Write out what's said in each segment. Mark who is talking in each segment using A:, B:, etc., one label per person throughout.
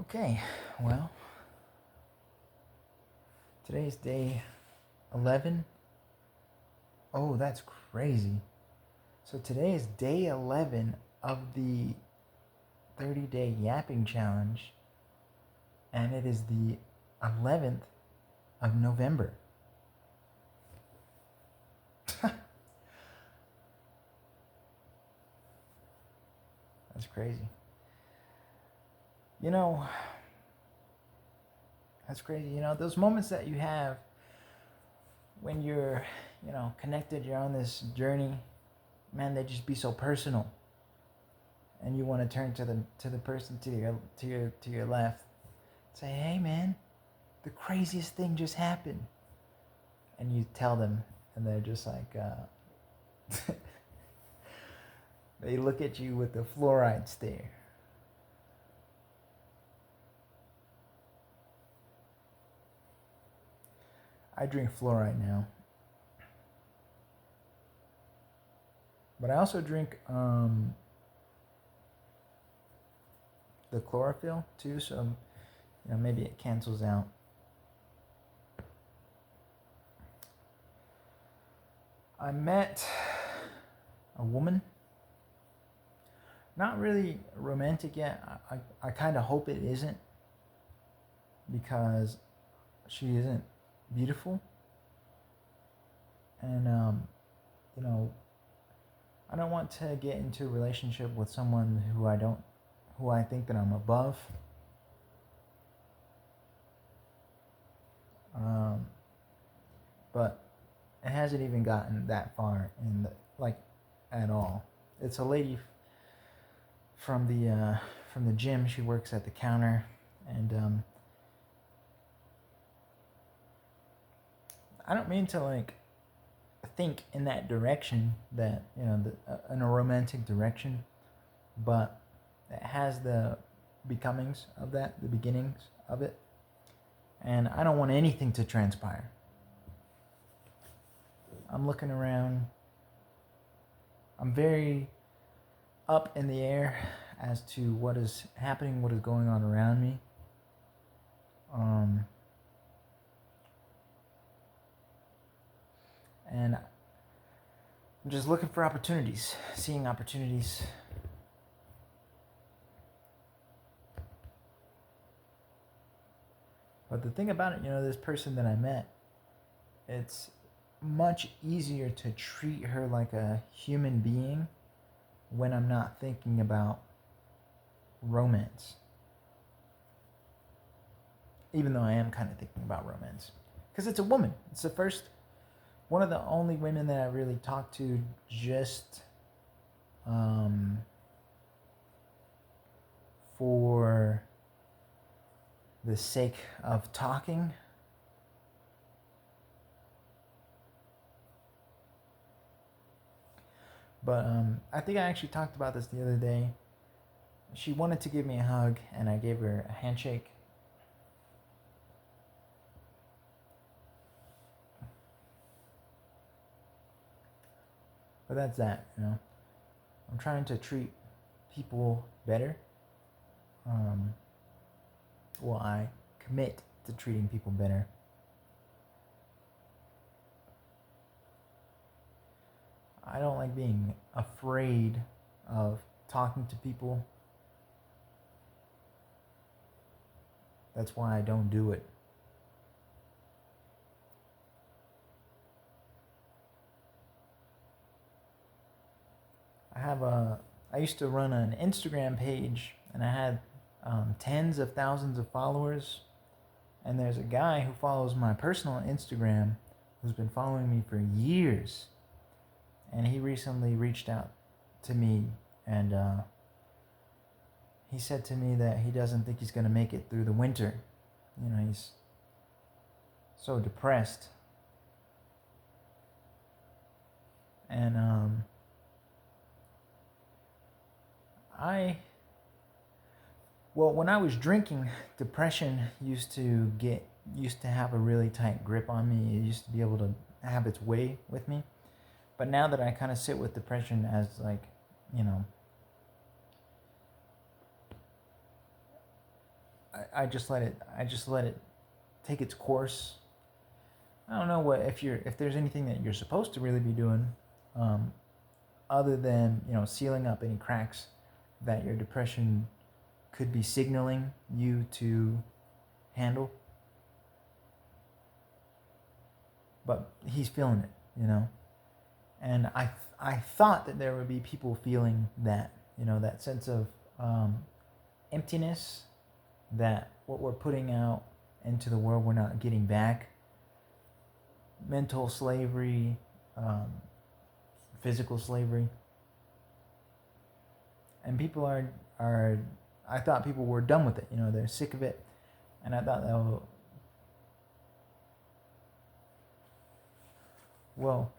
A: Okay, well, today's day 11. Oh, that's crazy. So today is day 11 of the 30-day yapping challenge, and it is the 11th of November. That's crazy. You know, that's crazy. Those moments that you have when you're, connected, you're on this journey, man, they just be so personal. And you want to turn to the person to your left, say, "Hey, man, the craziest thing just happened," and you tell them, and they're just like, they look at you with the fluoride stare. I drink fluoride now, but I also drink the chlorophyll too, so maybe it cancels out. I met a woman, not really romantic yet. I kind of hope it isn't, because she isn't beautiful, and I don't want to get into a relationship with someone who I think that I'm above. But it hasn't even gotten that far at all. It's a lady from the gym. She works at the counter, and I don't mean to think in that direction, that in a romantic direction, but it has the becomings of that, the beginnings of it, and I don't want anything to transpire. I'm looking around. I'm very up in the air as to what is happening, what is going on around me. And I'm just looking for opportunities, seeing opportunities. But the thing about it, this person that I met, it's much easier to treat her like a human being when I'm not thinking about romance. Even though I am kind of thinking about romance. Because it's a woman. It's one of the only women that I really talked to just for the sake of talking. But I think I actually talked about this the other day. She wanted to give me a hug, and I gave her a handshake. But that's that, I'm trying to treat people better. I commit to treating people better. I don't like being afraid of talking to people. That's why I don't do it. I used to run an Instagram page, and I had tens of thousands of followers. And there's a guy who follows my personal Instagram who's been following me for years. And he recently reached out to me, and he said to me that he doesn't think he's going to make it through the winter. He's so depressed. And when I was drinking, depression used to have a really tight grip on me. It used to be able to have its way with me. But now that I kind of sit with depression as I just let it take its course. I don't know if there's anything that you're supposed to really be doing, um, other than sealing up any cracks that your depression could be signaling you to handle. But he's feeling it. And I thought that there would be people feeling that, that sense of emptiness, that what we're putting out into the world we're not getting back. Mental slavery, physical slavery. And people are I thought people were done with it. They're sick of it. And I thought that, well,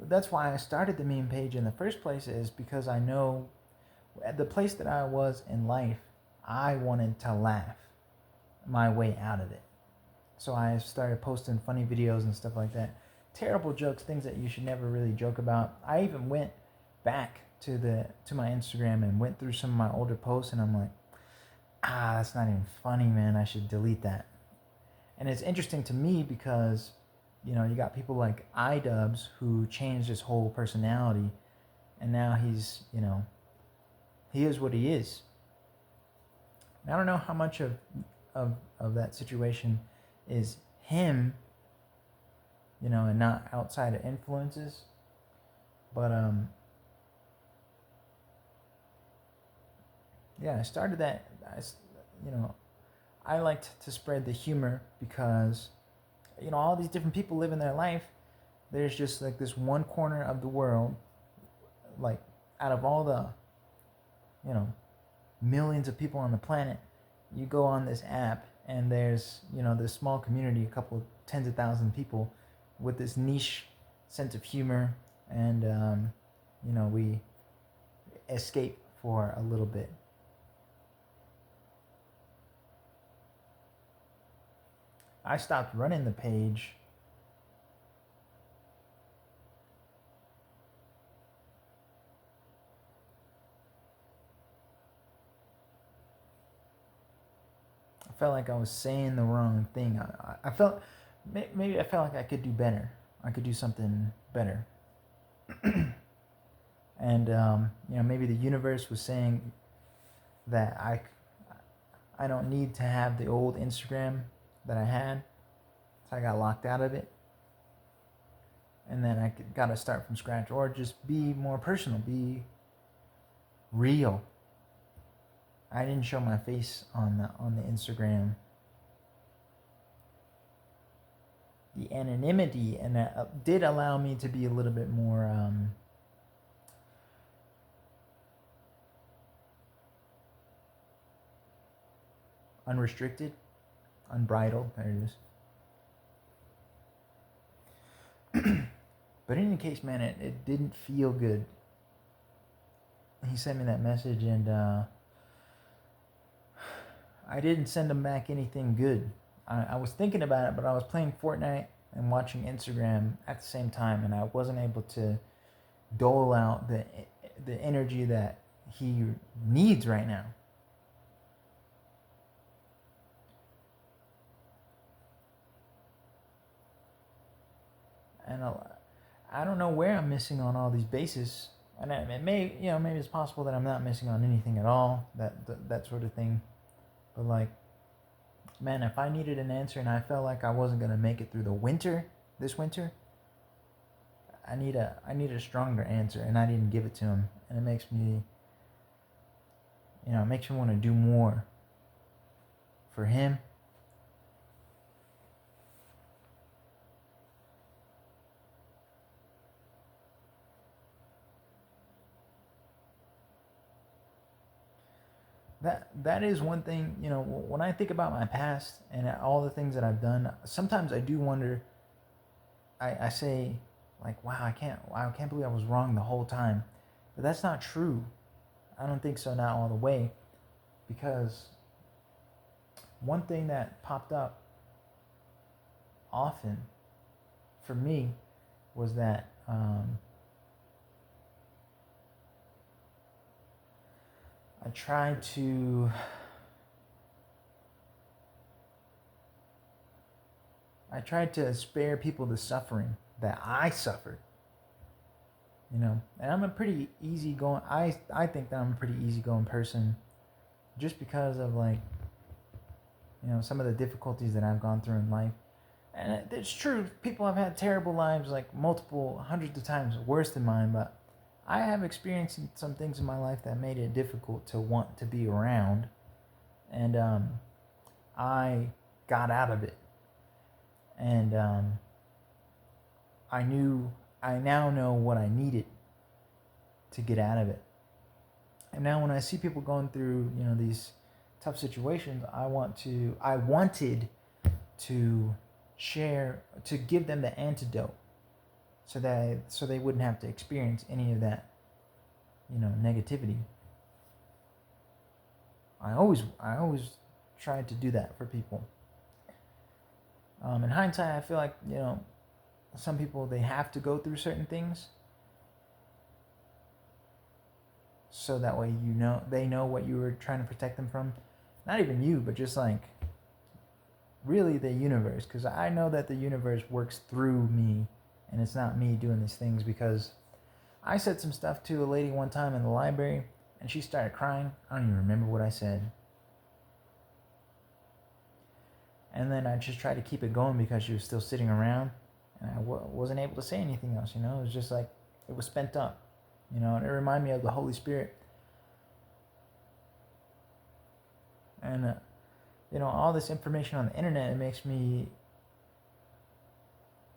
A: that's why I started the meme page in the first place, is because I know at the place that I was in life, I wanted to laugh my way out of it. So I started posting funny videos and stuff like that. Terrible jokes, things that you should never really joke about. I even went back to my Instagram and went through some of my older posts, and I'm like, that's not even funny, man. I should delete that. And it's interesting to me because, you got people like iDubbbz who changed his whole personality, and now he's, he is what he is. And I don't know how much of that situation is him, and not outside influences. But yeah, I started that. I liked to spread the humor because, all these different people living their life. There's just like this one corner of the world, like out of all the, millions of people on the planet, you go on this app and there's, this small community, a couple tens of thousands of people with this niche sense of humor, and we escape for a little bit. I stopped running the page I felt like I was saying the wrong thing. I felt, maybe I felt like I could do better. I could do something better. And maybe the universe was saying that I don't need to have the old Instagram that I had, so I got locked out of it. And then I got to start from scratch, or just be more personal, be real. I didn't show my face on the Instagram. The anonymity, and that did allow me to be a little bit more unrestricted, unbridled. There it is. But in any case, man, it didn't feel good. He sent me that message, and I didn't send him back anything good. I was thinking about it, but I was playing Fortnite and watching Instagram at the same time, and I wasn't able to dole out the energy that he needs right now. And I don't know where I'm missing on all these bases, and it may, maybe it's possible that I'm not missing on anything at all, that sort of thing. But like, man, if I needed an answer and I felt like I wasn't gonna make it through this winter, I need a stronger answer, and I didn't give it to him, and it makes me, it makes me want to do more for him. That is one thing, when I think about my past and all the things that I've done, sometimes I do wonder. I say, like, wow, I can't believe I was wrong the whole time. But that's not true. I don't think so, not all the way. Because one thing that popped up often for me was that I try to spare people the suffering that I suffered. And I'm a pretty easygoing. I think that I'm a pretty easygoing person, just because of some of the difficulties that I've gone through in life. And it's true, people have had terrible lives, like multiple hundreds of times worse than mine, but I have experienced some things in my life that made it difficult to want to be around, and I got out of it, and I now know what I needed to get out of it. And now when I see people going through, these tough situations, I wanted to give them the antidote, so they wouldn't have to experience any of that, negativity. I always tried to do that for people. In hindsight, I feel like, some people, they have to go through certain things, so that way they know what you were trying to protect them from. Not even you, but just really the universe, because I know that the universe works through me, and it's not me doing these things. Because I said some stuff to a lady one time in the library, and she started crying. I don't even remember what I said. And then I just tried to keep it going because she was still sitting around, and I wasn't able to say anything else. It was just it was spent up. And it reminded me of the Holy Spirit. And all this information on the internet, it makes me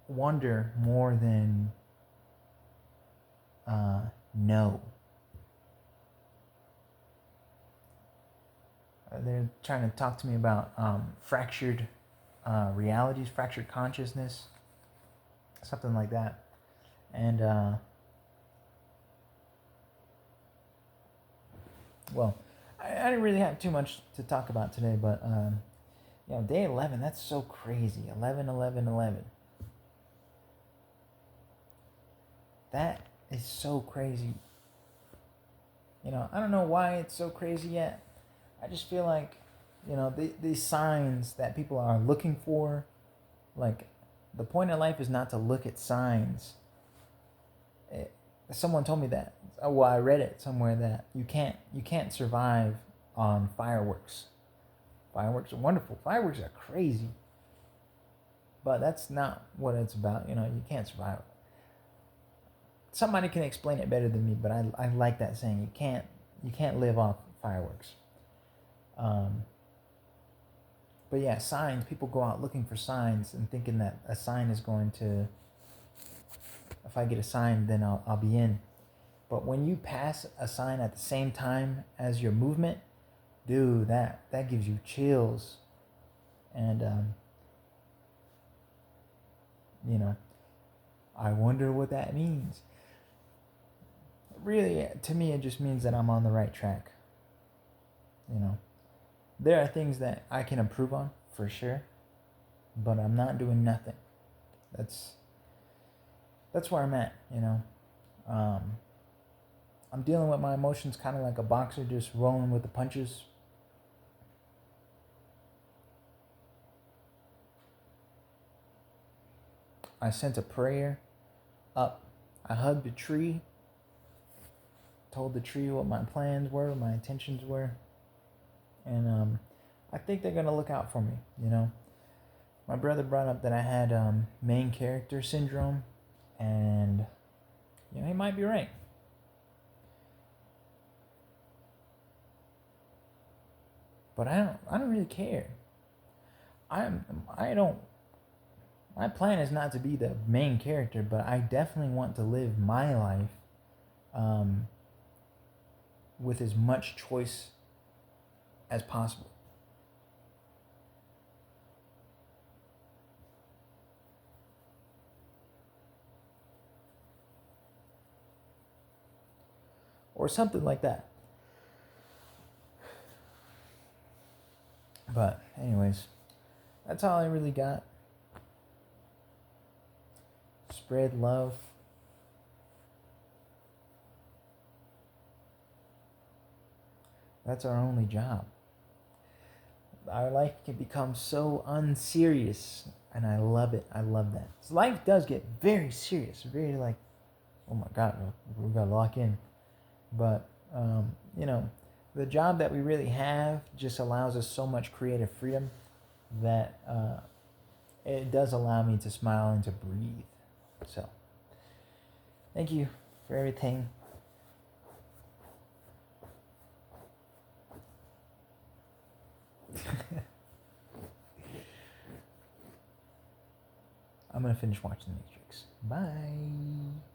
A: wonder more than know. They're trying to talk to me about fractured realities, fractured consciousness, something like that. And well, I didn't really have too much to talk about today, but day 11, that's so crazy. 11, 11, 11. That is so crazy. I don't know why it's so crazy yet. I just feel like, these signs that people are looking for, the point of life is not to look at signs. Someone told me that. Well, I read it somewhere that you can't survive on fireworks. Fireworks are wonderful. Fireworks are crazy. But that's not what it's about. You can't survive. Somebody can explain it better than me, but I like that saying. You can't live off fireworks. But yeah, signs. People go out looking for signs and thinking that a sign is going to, if I get a sign, then I'll be in. But when you pass a sign at the same time as your movement, dude, that gives you chills. And I wonder what that means. Really, to me, it just means that I'm on the right track. There are things that I can improve on, for sure, but I'm not doing nothing. That's where I'm at. I'm dealing with my emotions kind of like a boxer, just rolling with the punches. I sent a prayer up. I hugged a tree, told the tree what my plans were, what my intentions were. And I think they're going to look out for me, My brother brought up that I had main character syndrome, and, he might be right. But I don't really care. My plan is not to be the main character, but I definitely want to live my life with as much choice as possible. Or something like that. But anyways, that's all I really got. Spread love. That's our only job. Our life can become so unserious, and I love it. I love that. So life does get very serious, very like, oh my God, we gotta lock in. But you know, the job that we really have just allows us so much creative freedom that it does allow me to smile and to breathe. So, thank you for everything. I'm gonna finish watching The Matrix. Bye.